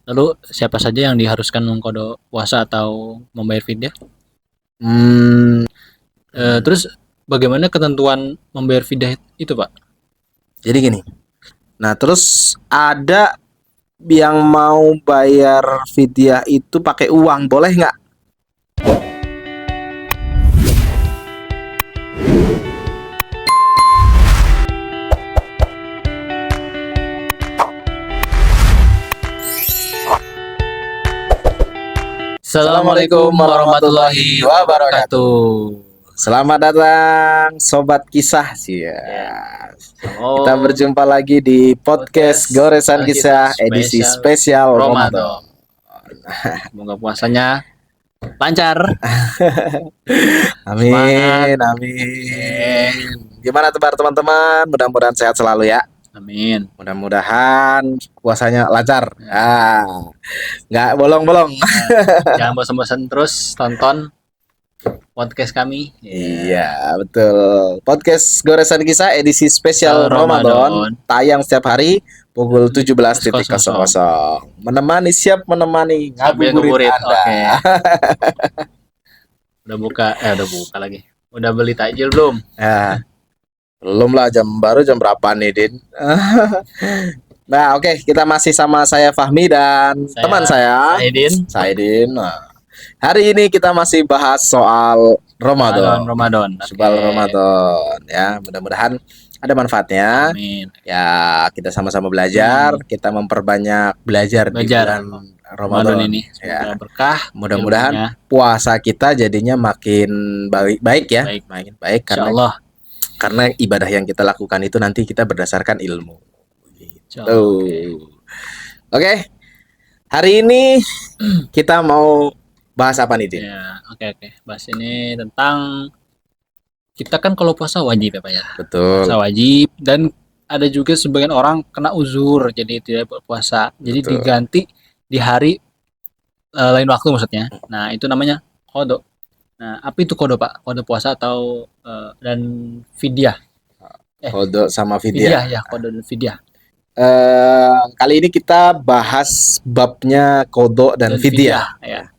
Lalu siapa saja yang diharuskan mengqadha puasa atau membayar fidyah? Hmm, Terus bagaimana ketentuan membayar fidyah itu, Pak? jadi gini. Nah, terus ada yang mau bayar fidyah itu pakai uang, boleh nggak? Assalamualaikum warahmatullahi wabarakatuh. Selamat datang Sobat Kisah sih ya. Kita Oh, berjumpa lagi di podcast Goresan Kisah edisi spesial Ramadan. Semoga puasanya lancar. Amin, amin. Gimana kabar teman-teman? Mudah-mudahan sehat selalu ya. Amin. Mudah-mudahan puasanya lancar. Nggak bolong-bolong. Jangan bosan-bosan terus tonton podcast kami. Iya, betul. Podcast Goresan Kisah edisi spesial Ramadan. Ramadan tayang setiap hari pukul 17.00. Siap menemani ngabuburit Anda. Oke. Udah buka lagi. Udah beli takjil belum? Ya, belum lah, baru jam berapa nih, Din? Nah, oke, kita masih sama saya Fahmi dan teman saya Saidin. Nah, hari ini kita masih bahas soal Ramadan. Soal Ramadan ya, mudah-mudahan ada manfaatnya. Amin. Ya, kita sama-sama belajar, kita memperbanyak belajar di bulan Ramadan ini. Ya. Berkah. Mudah-mudahan puasa kita jadinya makin baik ya. Makin baik karena ibadah yang kita lakukan itu nanti kita berdasarkan ilmu. Gitu. Oke. Hari ini kita mau bahas apa nih, Din? Ya, oke. Bahas ini tentang kita kan kalau puasa wajib ya, Pak ya. Betul. Puasa wajib, dan ada juga sebagian orang kena uzur jadi tidak berpuasa. Jadi diganti di hari lain waktu maksudnya. Nah, itu namanya qadha. Nah, apa itu qadha, Pak? Qadha puasa atau dan fidyah? Qadha sama fidyah. Ya, qadha dan fidyah. Kali ini kita bahas babnya qadha dan fidyah. Ya.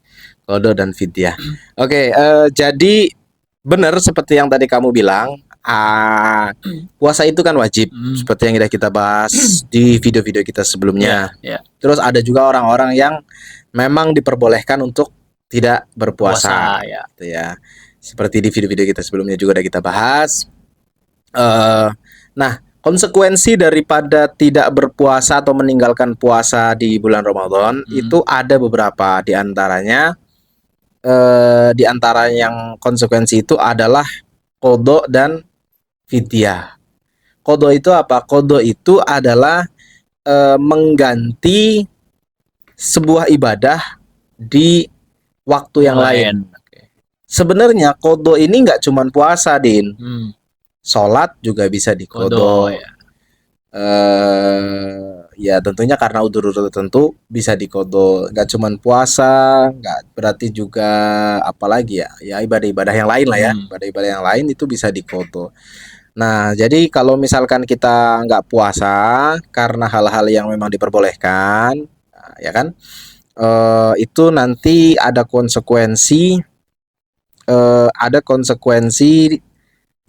Qadha dan fidyah. Oke, jadi benar seperti yang tadi kamu bilang, puasa itu kan wajib, seperti yang kita bahas di video-video kita sebelumnya. Terus ada juga orang-orang yang memang diperbolehkan untuk tidak berpuasa, gitu ya. Seperti di video-video kita sebelumnya juga udah kita bahas. Nah, konsekuensi daripada tidak berpuasa atau meninggalkan puasa di bulan Ramadan itu ada beberapa, di antaranya yang konsekuensi itu adalah qadha dan fidyah. Qadha itu apa? Qadha itu adalah mengganti sebuah ibadah di waktu yang lain. Sebenarnya qadha ini nggak cuma puasa, Din. Sholat juga bisa diqadha. Ya tentunya karena udzur tertentu bisa diqadha. Nggak cuma puasa, nggak berarti juga apalagi ya ibadah-ibadah yang lain lah ya. Ibadah-ibadah yang lain itu bisa diqadha. Nah, jadi kalau misalkan kita nggak puasa karena hal-hal yang memang diperbolehkan, ya kan, itu nanti ada konsekuensi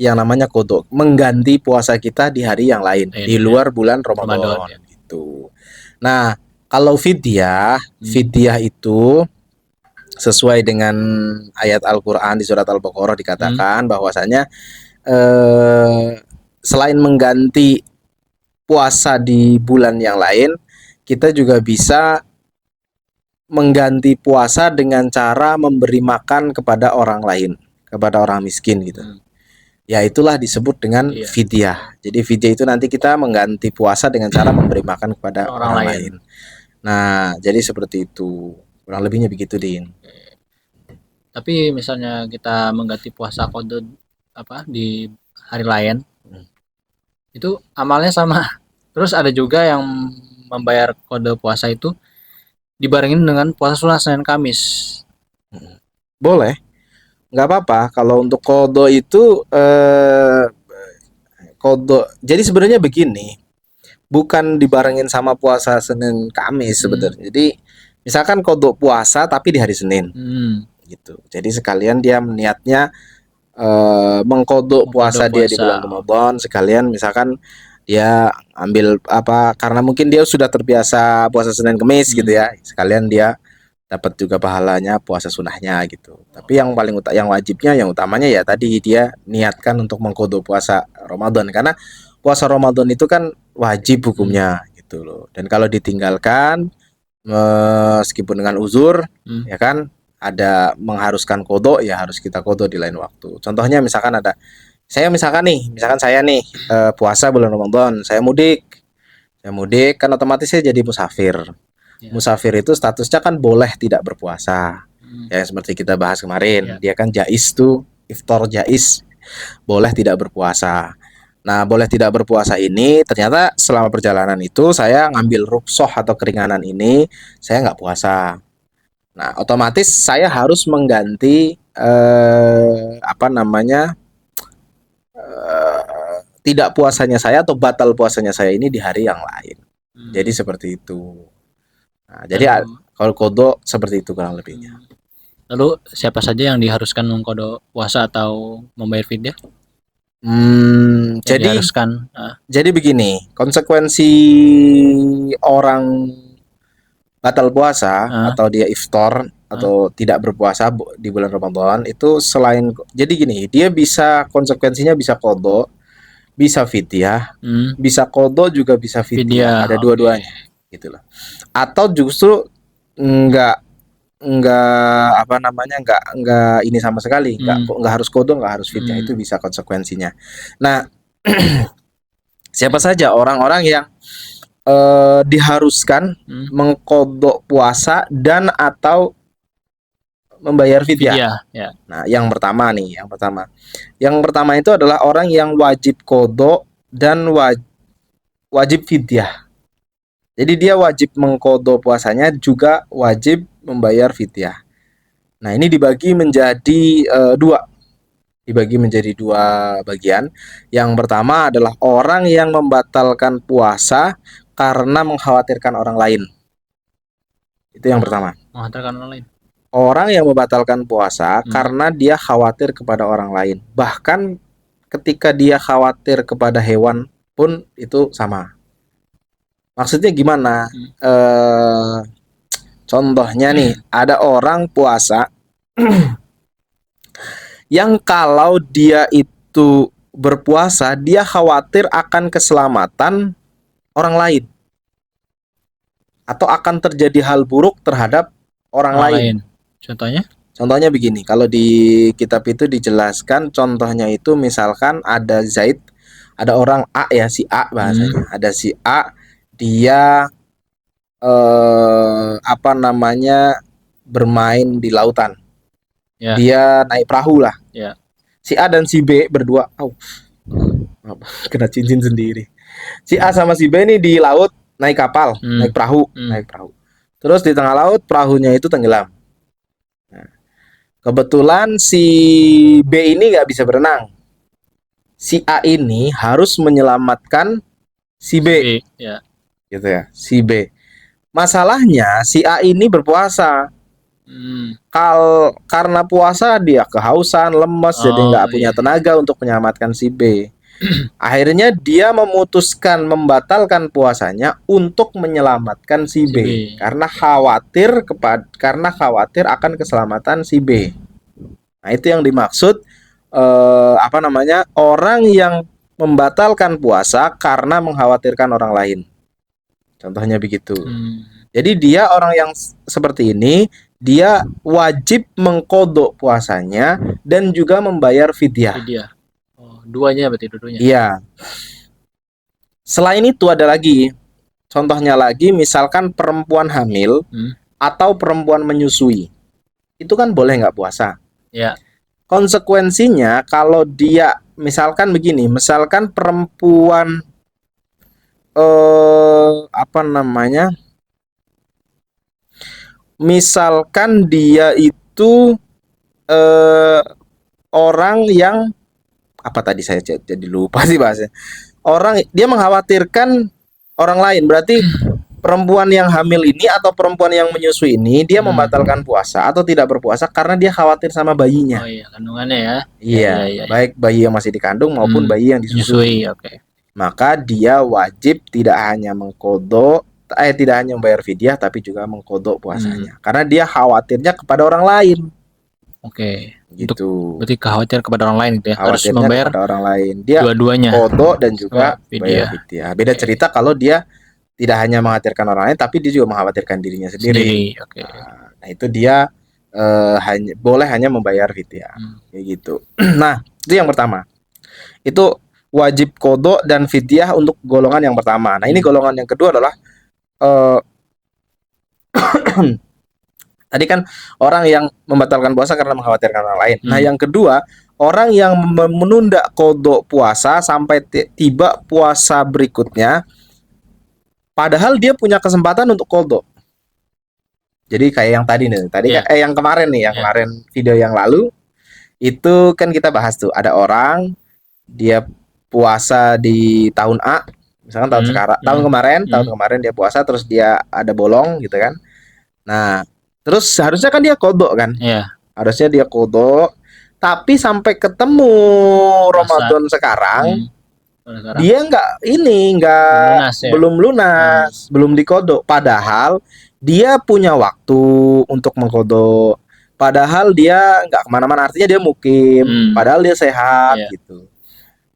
yang namanya qadha, mengganti puasa kita di hari yang lain, di luar bulan Ramadan gitu. Nah, kalau fidyah itu sesuai dengan ayat Al-Qur'an di surat Al-Baqarah dikatakan bahwasanya selain mengganti puasa di bulan yang lain, kita juga bisa mengganti puasa dengan cara memberi makan kepada orang lain, kepada orang miskin gitu. Ya itulah disebut dengan fidyah. Jadi fidyah itu nanti kita mengganti puasa dengan cara memberi makan kepada orang lain. Nah, jadi seperti itu. Kurang lebihnya begitu, Din. Tapi misalnya kita mengganti puasa qadha di hari lain, itu amalnya sama. Terus ada juga yang membayar qadha puasa itu dibarengin dengan puasa sunat Senin Kamis. Boleh. Nggak apa-apa kalau untuk qadha itu qadha. Jadi sebenarnya begini, bukan dibarengin sama puasa Senin Kamis sebenarnya. Jadi misalkan kodok puasa tapi di hari Senin gitu. Jadi sekalian dia niatnya mengkodok puasa dia di bulan Ramadan, sekalian misalkan dia ambil apa karena mungkin dia sudah terbiasa puasa Senin Kamis gitu ya. Sekalian dia dapat juga pahalanya puasa sunahnya gitu. Tapi yang paling yang wajibnya yang utamanya ya tadi dia niatkan untuk mengkodok puasa Ramadan karena puasa Ramadan itu kan wajib hukumnya gitu loh. Dan kalau ditinggalkan meskipun dengan uzur ya kan ada mengharuskan kodok ya harus kita kodok di lain waktu. Contohnya misalkan ada misalkan saya nih puasa bulan Ramadan, saya mudik kan otomatis saya jadi musafir. Musafir itu statusnya kan boleh tidak berpuasa. Ya seperti kita bahas kemarin, dia kan jais tuh, iftar jais, boleh tidak berpuasa. Nah, boleh tidak berpuasa ini ternyata selama perjalanan itu saya ngambil rukhsah atau keringanan ini, saya nggak puasa. Nah, otomatis saya harus mengganti tidak puasanya saya atau batal puasanya saya ini di hari yang lain. Jadi seperti itu. Nah, jadi kalau kodok seperti itu kurang lebihnya. Lalu siapa saja yang diharuskan mengkodok puasa atau membayar fidyah? Jadi begini, konsekuensi orang batal puasa atau dia iftar atau tidak berpuasa di bulan Ramadan itu selain jadi gini, dia bisa konsekuensinya bisa kodok, bisa fidyah, bisa kodok juga bisa fidyah, ada dua-duanya gitu loh. Atau justru enggak ini sama sekali, enggak harus kodok, enggak harus fidyah, itu bisa konsekuensinya. Nah, siapa saja orang-orang yang diharuskan mengkodok puasa dan atau membayar fidyah. Nah, yang pertama itu adalah orang yang wajib kodok dan wajib fidyah. Jadi dia wajib mengkodok puasanya juga wajib membayar fidyah. Nah, ini dibagi menjadi dua bagian. Yang pertama adalah orang yang membatalkan puasa karena mengkhawatirkan orang lain. Itu yang pertama. Mengkhawatirkan orang lain. Orang yang membatalkan puasa karena dia khawatir kepada orang lain. Bahkan ketika dia khawatir kepada hewan pun itu sama. Maksudnya gimana? Contohnya nih, ada orang puasa yang kalau dia itu berpuasa, dia khawatir akan keselamatan orang lain atau akan terjadi hal buruk terhadap orang lain. Contohnya begini, kalau di kitab itu dijelaskan, contohnya itu misalkan ada Zaid, ada orang A ya, si A bahasanya, ada si A, dia bermain di lautan. Dia naik perahu lah. Si A dan si B berdua, kena cincin sendiri. Si A sama si B ini di laut naik kapal, naik perahu. Terus di tengah laut perahunya itu tenggelam. Nah, kebetulan si B ini nggak bisa berenang. Si A ini harus menyelamatkan si B. Gitu ya, si B. Masalahnya si A ini berpuasa. Karena puasa dia kehausan, lemes, jadi nggak punya tenaga untuk menyelamatkan si B. Akhirnya dia memutuskan membatalkan puasanya untuk menyelamatkan si B. Karena khawatir akan keselamatan si B. Nah, itu yang dimaksud orang yang membatalkan puasa karena mengkhawatirkan orang lain. Contohnya begitu. Jadi dia orang yang seperti ini, dia wajib mengkodok puasanya dan juga membayar fidyah. Duanya berarti dua-duanya. Iya. Selain itu ada lagi, contohnya lagi, misalkan perempuan hamil atau perempuan menyusui, itu kan boleh nggak puasa. Konsekuensinya kalau dia misalkan begini, misalkan perempuan misalkan dia itu orang yang apa tadi saya jadi lupa sih bahasanya. Dia mengkhawatirkan orang lain. Berarti perempuan yang hamil ini atau perempuan yang menyusui ini dia membatalkan puasa atau tidak berpuasa karena dia khawatir sama bayinya. Oh iya, kandungannya ya. Iya, Iya. baik bayi yang masih dikandung maupun bayi yang disusui. Oke. Maka dia wajib tidak hanya tidak hanya membayar fidyah tapi juga mengkodok puasanya. Karena dia khawatirnya kepada orang lain. Oke. Gitu. Berarti khawatir kepada orang lain gitu ya. Harus Khawatirnya membayar kepada orang lain. Dia dua-duanya. kodok dan juga bayar fidyah. fidyah. Beda cerita kalau dia tidak hanya mengkhawatirkan orang lain tapi dia juga mengkhawatirkan dirinya sendiri. Oke. Nah, itu dia hanya membayar fidyah. Kayak gitu. Nah, itu yang pertama. Itu wajib kodok dan fidyah untuk golongan yang pertama. Nah, ini golongan yang kedua adalah tadi kan orang yang membatalkan puasa karena mengkhawatirkan orang lain. Nah, yang kedua, orang yang menunda kodok puasa sampai tiba puasa berikutnya, padahal dia punya kesempatan untuk kodok. Jadi kayak yang tadi nih, yang kemarin nih, kemarin video yang lalu itu kan kita bahas tuh, ada orang dia puasa di tahun A, misalkan tahun kemarin dia puasa terus dia ada bolong gitu kan. Nah, terus harusnya kan dia kodok kan? Iya. Harusnya dia kodok, tapi sampai ketemu Ramadan sekarang, dia belum lunas, belum dikodok. Padahal dia punya waktu untuk mengkodok. Padahal dia nggak kemana-mana, artinya dia mukim. Padahal dia sehat gitu.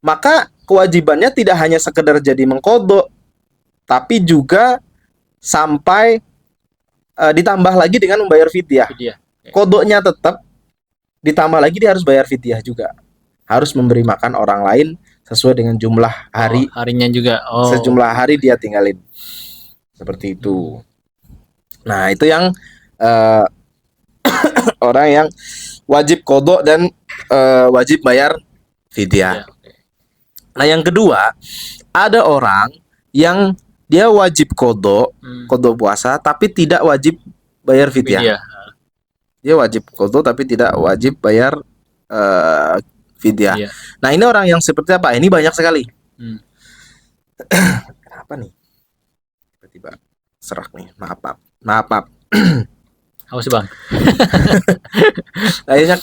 Maka kewajibannya tidak hanya sekedar jadi mengkodok, tapi juga sampai ditambah lagi dengan membayar fidyah. Kodoknya tetap, ditambah lagi dia harus bayar fidyah juga. Harus memberi makan orang lain sesuai dengan jumlah hari. Harinya juga. Sejumlah hari dia tinggalin. Seperti itu. Nah, itu yang orang yang wajib kodok dan wajib bayar fidyah. Nah, yang kedua, ada orang yang dia wajib kodok puasa tapi tidak wajib bayar fidyah. Dia wajib kodok tapi tidak wajib bayar fidyah. Nah, ini orang yang seperti apa? Ini banyak sekali. Kenapa nih? Tiba-tiba serak nih. Maaf. Haus bang. Kayaknya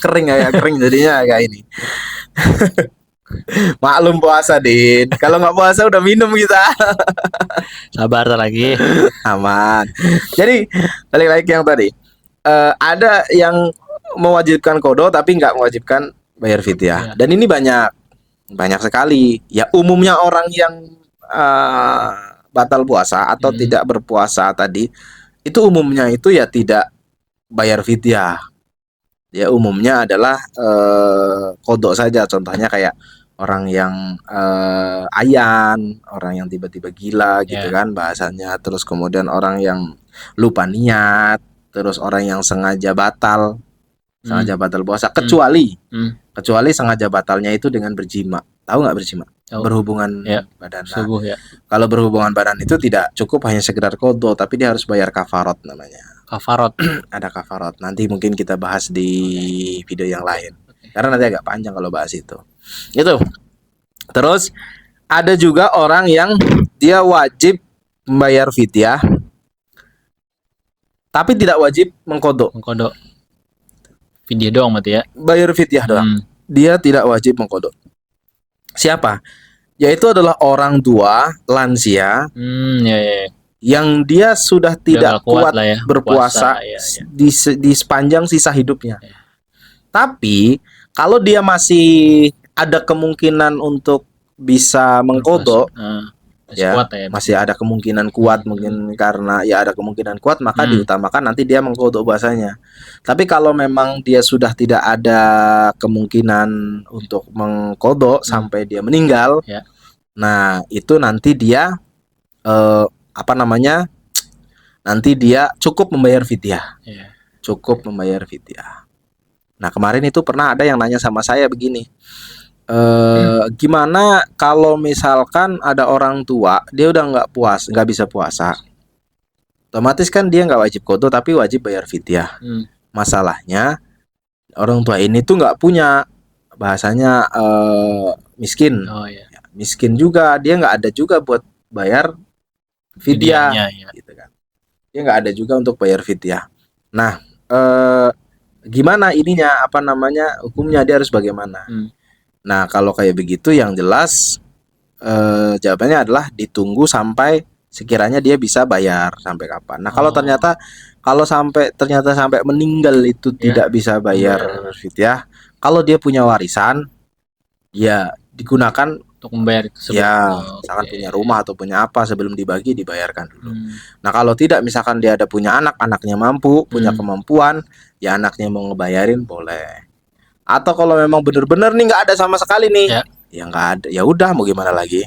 kering jadinya agak ini. Maklum puasa, Din. Kalau nggak puasa udah minum kita. Sabar lagi. Aman. Jadi balik lagi yang tadi. Ada yang mewajibkan kodok tapi nggak mewajibkan bayar fidyah. Dan ini banyak sekali. Ya, umumnya orang yang batal puasa atau tidak berpuasa tadi, itu umumnya itu ya tidak bayar fidyah. Ya, umumnya adalah kodok saja. Contohnya kayak orang yang ayan, orang yang tiba-tiba gila gitu kan bahasanya. Terus kemudian orang yang lupa niat, terus orang yang sengaja batal puasa, kecuali sengaja batalnya itu dengan berjima. Tahu nggak berjima? Berhubungan badan. Nah, kalau berhubungan badan itu tidak cukup hanya sekedar kodok, tapi dia harus bayar kafarot namanya. Kafarot. Ada kafarot. Nanti mungkin kita bahas di video yang lain. Karena nanti agak panjang kalau bahas itu. Itu. Terus ada juga orang yang dia wajib membayar fidyah tapi tidak wajib mengkodok. Fidyah doang berarti ya. Bayar fidyah doang. Dia tidak wajib mengkodok. Siapa? Yaitu adalah orang tua lansia. Yang dia sudah tidak kuat berpuasa di sepanjang sisa hidupnya. Tapi kalau dia masih ada kemungkinan untuk bisa mengkodok, masih ada kemungkinan kuat, mungkin karena ada kemungkinan kuat, maka diutamakan nanti dia mengkodok puasanya. Tapi kalau memang dia sudah tidak ada kemungkinan untuk mengkodok sampai dia meninggal, nah itu nanti dia nanti dia cukup membayar fidyah. Cukup membayar fidyah. Nah, kemarin itu pernah ada yang nanya sama saya begini, gimana kalau misalkan ada orang tua dia udah nggak bisa puasa, otomatis kan dia nggak wajib kodok tapi wajib bayar fidyah. Masalahnya orang tua ini tuh nggak punya, bahasanya miskin. Miskin juga, dia nggak ada juga buat bayar fidyah Fidyahnya, ya. gitu kan. Dia nggak ada juga untuk bayar fidyah. Nah, gimana ininya apa namanya hukumnya, dia harus bagaimana? Nah, kalau kayak begitu yang jelas jawabannya adalah ditunggu sampai sekiranya dia bisa bayar sampai kapan. Nah, kalau ternyata sampai meninggal itu tidak bisa bayar fidyah, kalau dia punya warisan, ya digunakan Untuk membayar tersebut. ya, misalkan punya rumah atau punya apa, sebelum dibagi dibayarkan dulu. Nah, kalau tidak, misalkan dia ada punya anak, anaknya mampu, punya kemampuan, ya anaknya mau ngebayarin boleh. Atau kalau memang benar-benar nih nggak ada sama sekali nih, ya nggak ada, ya udah mau gimana lagi?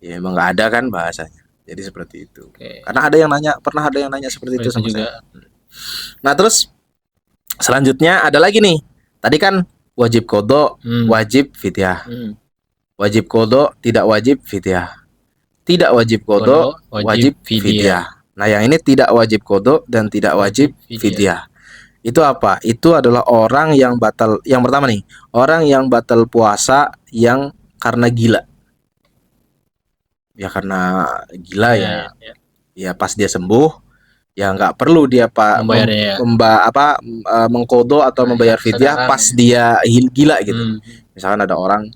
Ya emang nggak ada kan bahasanya. Jadi seperti itu. Karena pernah ada yang nanya seperti itu sama saya. Nah, terus selanjutnya ada lagi nih. Tadi kan wajib qadha, wajib fidyah. Wajib qadha, tidak wajib fidyah. Tidak wajib qadha, wajib fidyah. Nah, yang ini tidak wajib qadha dan tidak wajib fidyah. Itu apa? Itu adalah orang yang batal. Yang pertama nih, orang yang batal puasa yang karena gila. Ya karena gila ya. Ya pas dia sembuh, ya nggak perlu dia mengqadha atau membayar fidyah pas dia gila gitu. Misalkan ada orang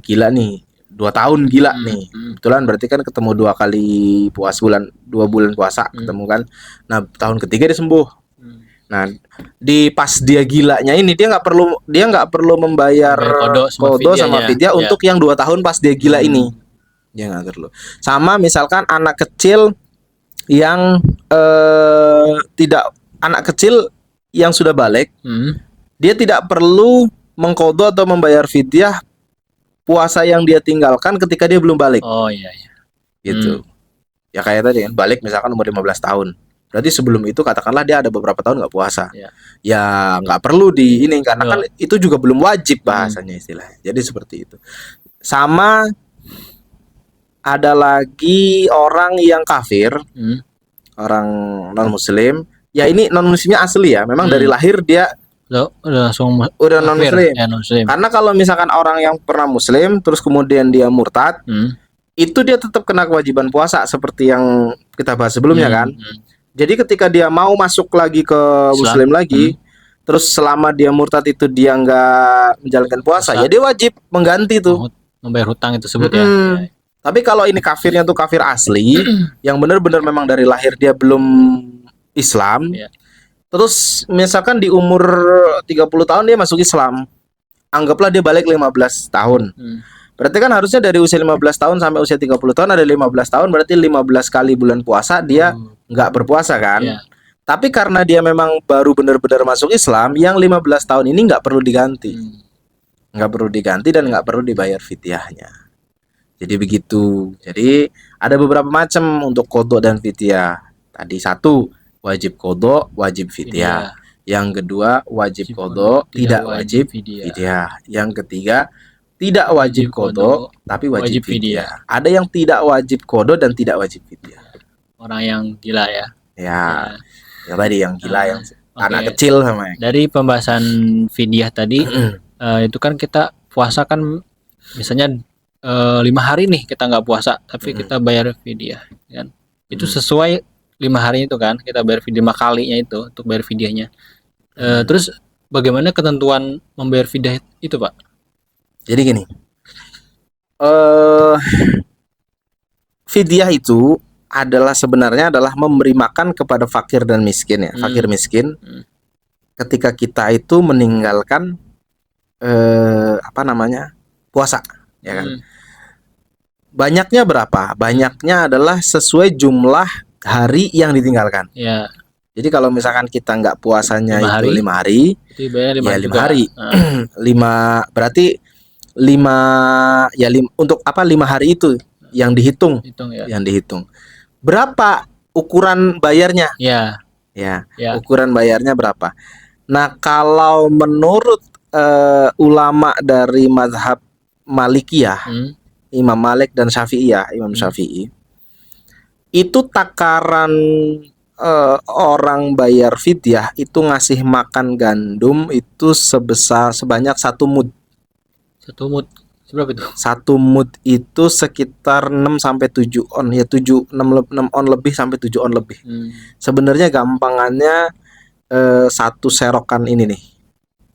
gila nih, 2 tahun gila nih. Kebetulan berarti kan ketemu 2 kali puasa 2 bulan puasa ketemu kan. Nah, tahun ketiga dia sembuh. Nah, pas dia gilanya ini dia nggak perlu membayar qadha sama fidyah untuk yang 2 tahun pas dia gila ini. Dia nggak perlu. Sama misalkan anak kecil yang anak kecil yang sudah balik, dia tidak perlu mengqadha atau membayar fidyah puasa yang dia tinggalkan ketika dia belum balik. Oh iya. Gitu. Ya kayak tadi kan, balik misalkan umur 15 tahun. Berarti sebelum itu katakanlah dia ada beberapa tahun nggak puasa. Ya nggak perlu karena kan itu juga belum wajib bahasanya istilahnya. Jadi seperti itu. Sama ada lagi orang yang kafir, orang non muslim. Ya ini non muslimnya asli ya. Memang dari lahir dia udah non muslim. Karena kalau misalkan orang yang pernah muslim terus kemudian dia murtad, itu dia tetap kena kewajiban puasa seperti yang kita bahas sebelumnya kan. Jadi ketika dia mau masuk lagi ke muslim lagi, terus selama dia murtad itu dia nggak menjalankan puasa, ya dia wajib mengganti tuh, membayar hutang itu sebut ya. Tapi kalau ini kafirnya tuh kafir asli, yang benar-benar memang dari lahir dia belum Islam, terus misalkan di umur 30 tahun dia masuk Islam, anggaplah dia balik 15 tahun. Berarti kan harusnya dari usia 15 tahun sampai usia 30 tahun ada 15 tahun, berarti 15 kali bulan puasa dia nggak berpuasa kan. Tapi karena dia memang baru benar-benar masuk Islam, yang 15 tahun ini nggak perlu diganti. Nggak perlu diganti dan nggak perlu dibayar fidyahnya. Jadi begitu. Jadi ada beberapa macam untuk qadha dan fidyah. Tadi satu, wajib qadha, wajib fidyah. Yang kedua, wajib qadha, tidak wajib fidyah. Yang ketiga, tidak wajib qadha tapi wajib fidyah. Ada yang tidak wajib qadha dan tidak wajib fidyah. Orang yang gila ya. Ya tadi yang gila, yang anak kecil sama yang. Dari pembahasan fidyah tadi itu kan kita puasa kan misalnya 5 hari nih kita nggak puasa tapi kita bayar fidyah kan. Itu sesuai 5 hari itu kan kita bayar fidyah 5 kalinya itu untuk bayar fidyahnya. Terus bagaimana ketentuan membayar fidyah itu, Pak? Jadi gini, fidyah itu sebenarnya adalah memberi makan kepada fakir dan miskin ya. Fakir miskin ketika kita itu meninggalkan puasa ya kan. Banyaknya berapa? Banyaknya adalah sesuai jumlah hari yang ditinggalkan. Jadi kalau misalkan kita nggak puasanya 5 hari, itu ya 5 hari. 5 berarti 5 untuk 5 hari itu yang dihitung. Yang dihitung. Berapa ukuran bayarnya? Ukuran bayarnya berapa? Nah, kalau menurut ulama dari mazhab Malikiyah, Imam Malik dan Syafi'iyah, Imam Syafi'i, itu takaran orang bayar fidyah itu ngasih makan gandum itu sebanyak 1 mud. 1 mud. Seberapa itu? Satu mood itu sekitar 6 sampai 7 on ya, 6 on lebih sampai 7 on lebih. Sebenarnya gampangannya satu serokan ini nih.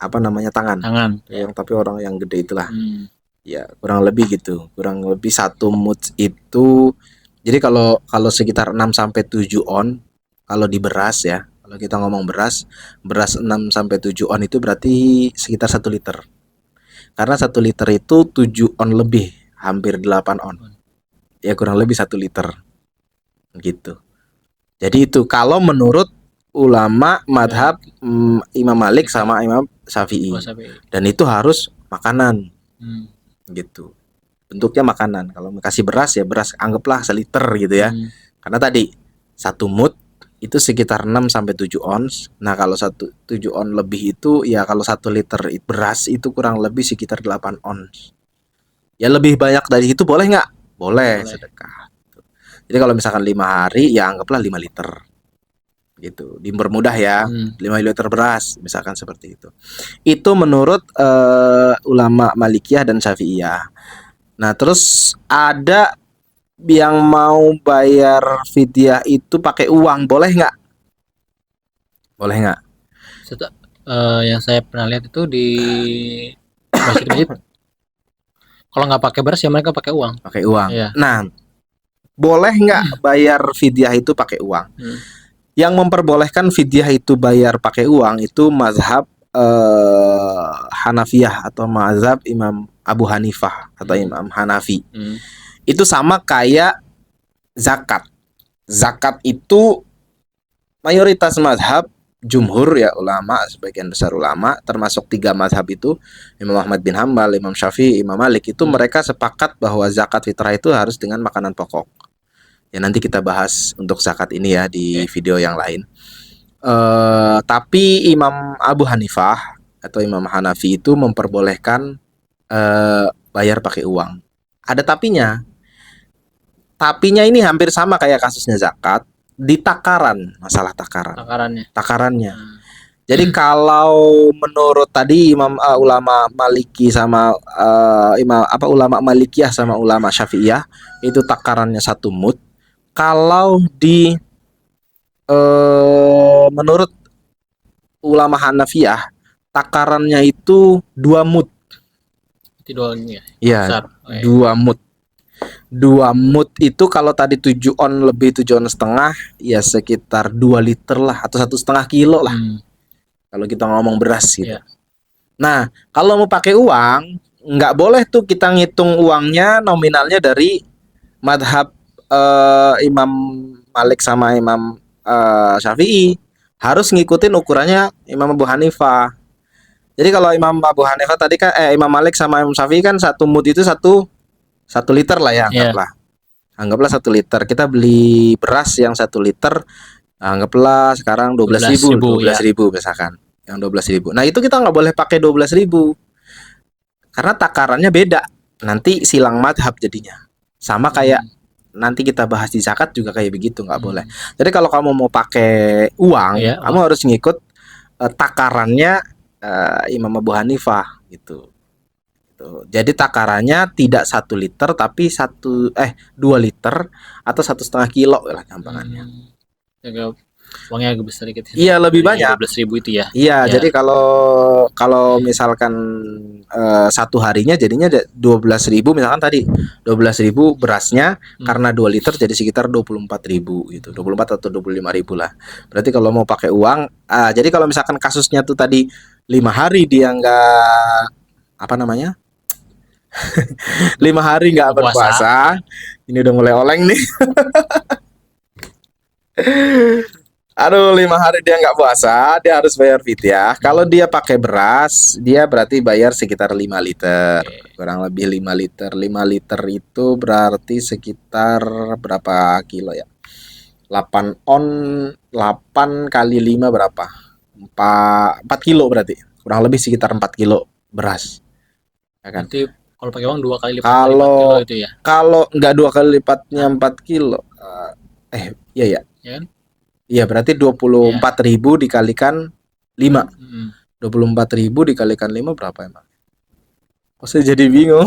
Apa namanya, tangan. Yang tapi orang yang gede itulah. Ya, kurang lebih gitu. Kurang lebih satu mood itu. Jadi kalau sekitar 6 sampai 7 on kalau di beras ya. Kalau kita ngomong beras 6 sampai 7 on itu berarti sekitar 1 liter. Karena 1 liter itu 7 on lebih, hampir 8 on. Ya kurang lebih 1 liter. Gitu. Jadi itu kalau menurut ulama madhab Imam Malik sama Imam Syafi'i. Dan itu harus makanan. Gitu. Bentuknya makanan. Kalau kasih beras ya beras anggaplah seliter gitu ya. Karena tadi satu mud itu sekitar 6 sampai 7 ons. Nah, kalau 7 on lebih itu ya kalau 1 liter beras itu kurang lebih sekitar 8 ons. Ya lebih banyak dari itu boleh nggak? Boleh, sedekah. Jadi kalau misalkan 5 hari ya anggaplah 5 liter. Gitu. Dipermudah ya. 5 liter beras misalkan seperti itu. Itu menurut ulama Malikiyah dan Syafi'iyah. Nah, terus ada yang mau bayar fidyah itu pakai uang, boleh nggak? Boleh nggak? Yang saya pernah lihat itu di masjid-masjid, kalau nggak pakai beras ya mereka pakai uang. Pakai uang. Iya. Nah, boleh nggak bayar fidyah itu pakai uang? Yang memperbolehkan fidyah itu bayar pakai uang itu mazhab Hanafiyah atau mazhab Imam Abu Hanifah atau Imam Hanafi. Itu sama kayak zakat. Zakat itu mayoritas mazhab jumhur ya ulama, sebagian besar ulama termasuk 3 mazhab itu Imam Ahmad bin Hambal, Imam Syafi'i, Imam Malik itu mereka sepakat bahwa zakat fitrah itu harus dengan makanan pokok. Ya nanti kita bahas untuk zakat ini ya di video yang lain. Tapi Imam Abu Hanifah atau Imam Hanafi itu memperbolehkan bayar pakai uang. Ada tapinya. Tapinya ini hampir sama kayak kasusnya zakat, di takaran, masalah takarannya. Jadi kalau menurut tadi ulama Maliki sama ulama Malikiyah sama ulama Syafi'iyah itu takarannya 1 mud. Kalau di menurut ulama Hanafiyah takarannya itu 2 mud. Itu doang ya. Iya, 2 mud. 2 mud itu kalau tadi 7 on lebih 7 on setengah ya sekitar 2 liter lah atau 1,5 kilo lah. Kalau kita ngomong beras gitu. Nah, kalau mau pakai uang nggak boleh tuh kita ngitung uangnya nominalnya dari madhab Imam Malik sama Imam Syafi'i. Harus ngikutin ukurannya Imam Abu Hanifah. Jadi kalau Imam Abu Hanifah tadi kan Imam Malik sama Imam Syafi'i kan 1 mud itu 1 liter lah ya, anggaplah 1 liter. Kita beli beras yang 1 liter anggaplah sekarang 12.000 misalkan, yang 12.000. Nah itu kita nggak boleh pakai 12.000 karena takarannya beda, nanti silang madhab jadinya. Sama kayak nanti kita bahas di zakat juga kayak begitu, nggak boleh. Jadi kalau kamu mau pakai uang, kamu harus ngikut takarannya Imam Abu Hanifah gitu. Jadi takarannya tidak 1 liter tapi 2 liter atau 1,5 kilo lah gampangannya. Uangnya agak besar dikit. Iya, lebih banyak. 12.000 itu ya. Iya, jadi kalau misalkan 1 harinya jadinya 12.000 misalkan tadi 12.000 berasnya karena 2 liter jadi sekitar 24.000 gitu. 24 atau 25.000 lah. Berarti kalau mau pakai uang, jadi kalau misalkan kasusnya tuh tadi 5 hari dia nggak 5 hari nggak berpuasa. Ini udah mulai oleng nih. Aduh, 5 hari dia nggak puasa, dia harus bayar fidyah. Kalau dia pakai beras, dia berarti bayar sekitar 5 liter. Kurang lebih 5 liter. 5 liter itu berarti sekitar berapa kilo ya? 8 on, 8 kali 5 berapa? 4 kilo berarti. Kurang lebih sekitar 4 kilo beras. Ya kan? Nanti kalau pakai uang 2 kali lipat Kalau kilo itu ya. Kalau nggak 2 kali lipatnya 4 kilo. Iya ya. Iya, berarti 24.000 dikalikan 5. 24.000 dikalikan 5 berapa emang? Oh, saya jadi bingung.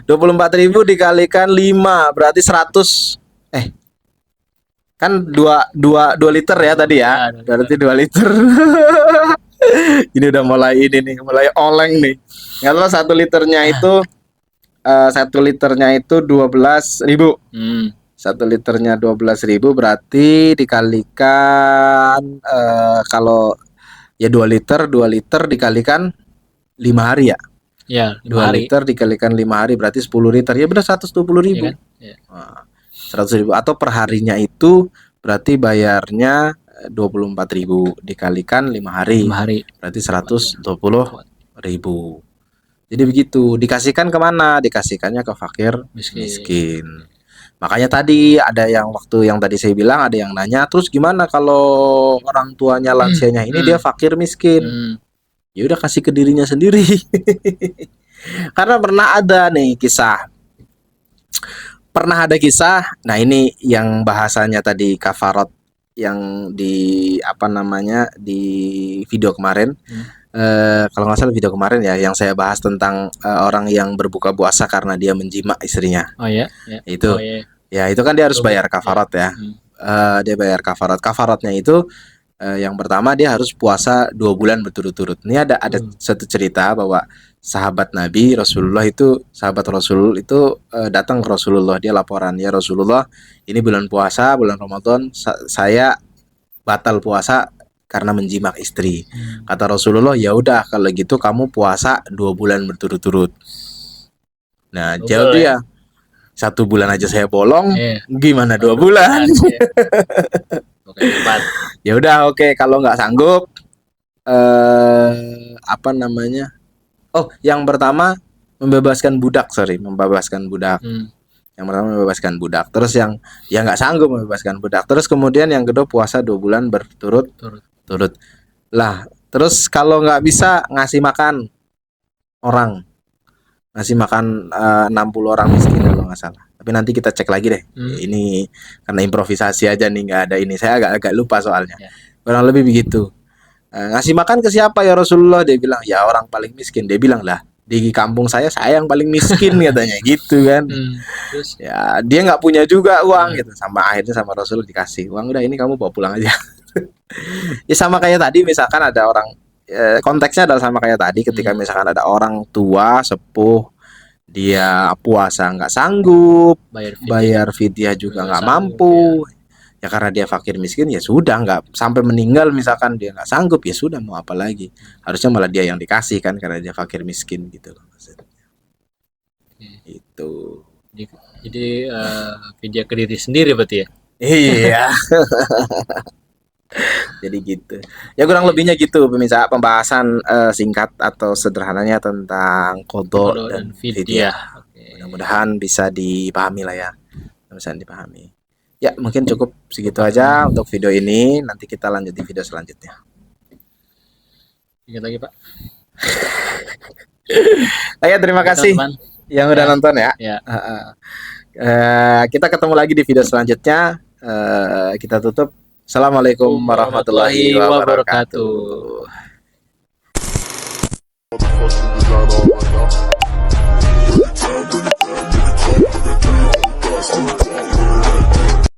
24.000 dikalikan 5 berarti 100. Kan 2 liter ya tadi ya. Ya, 2 liter. Berarti 2 liter. Ini udah mulai ini nih, mulai oleng nih. Nggak tahu 1 liternya itu 12.000. 1 liternya 12.000 berarti dikalikan kalau ya 2 liter dikalikan 5 hari ya. Ya, 2 5 hari. liter dikalikan 5 hari berarti 10 liter. Ya benar 120.000. Iya kan? Ya. Nah, 100.000 atau perharinya itu berarti bayarnya 24.000 dikalikan 5 hari. 5 hari. Berarti 120.000. Jadi begitu. Dikasihkan kemana? Dikasihkannya ke fakir miskin. Makanya tadi ada yang waktu yang tadi saya bilang ada yang nanya, terus gimana kalau orang tuanya lansianya ini dia fakir miskin? Ya udah kasih ke dirinya sendiri. Karena pernah ada kisah. Nah, ini yang bahasanya tadi kafarat yang di di video kemarin. Kalau nggak salah video kemarin ya yang saya bahas tentang orang yang berbuka puasa karena dia menjima istrinya. Oh ya, Itu. Ya, itu kan dia harus bayar kafarat ya. Dia bayar kafarat. Kafaratnya itu yang pertama dia harus puasa 2 bulan berturut-turut. Ini ada satu cerita bahwa sahabat Rasul itu datang ke Rasulullah, dia laporan, ya Rasulullah, ini bulan puasa, bulan Ramadan, saya batal puasa karena menjimak istri. Kata Rasulullah, ya udah kalau gitu kamu puasa 2 bulan berturut-turut. Nah, jawab dia, 1 bulan aja saya bolong, gimana 2 bulan? Ya udah, oke, kalau nggak sanggup yang pertama membebaskan budak. Yang pertama membebaskan budak. Terus yang nggak sanggup membebaskan budak. Terus kemudian yang kedua puasa 2 bulan berturut-turut. Lah, terus kalau nggak bisa ngasih makan orang. Ngasih makan 60 orang miskin kalau nggak salah. Tapi nanti kita cek lagi deh. Ini karena improvisasi aja nih, nggak ada ini. Saya agak lupa soalnya. Kurang lebih begitu. Ngasih makan ke siapa ya Rasulullah? Dia bilang ya orang paling miskin. Dia bilang lah di kampung saya yang paling miskin katanya gitu kan. Terus Ya dia nggak punya juga uang gitu. Akhirnya sama Rasul dikasih uang, udah ini kamu bawa pulang aja. Ya sama kayak tadi misalkan ada orang konteksnya adalah sama kayak tadi ketika misalkan ada orang tua sepuh dia puasa nggak sanggup, bayar fidyah juga nggak mampu. Ya karena dia fakir miskin ya sudah, nggak sampai meninggal misalkan dia nggak sanggup, ya sudah mau apa lagi, harusnya malah dia yang dikasih kan karena dia fakir miskin gitu loh maksudnya. Itu jadi fidyah ke diri sendiri berarti ya. Iya. Jadi gitu ya, kurang lebihnya gitu pemirsa, pembahasan singkat atau sederhananya tentang qadha dan fidyah. Mudah-mudahan bisa dipahami lah ya, bisa dipahami. Ya, mungkin cukup segitu aja untuk video ini. Nanti kita lanjut di video selanjutnya. Ingat lagi Pak. Terima kasih teman yang udah nonton ya. Kita ketemu lagi di video selanjutnya. Kita tutup. Assalamualaikum warahmatullahi wabarakatuh.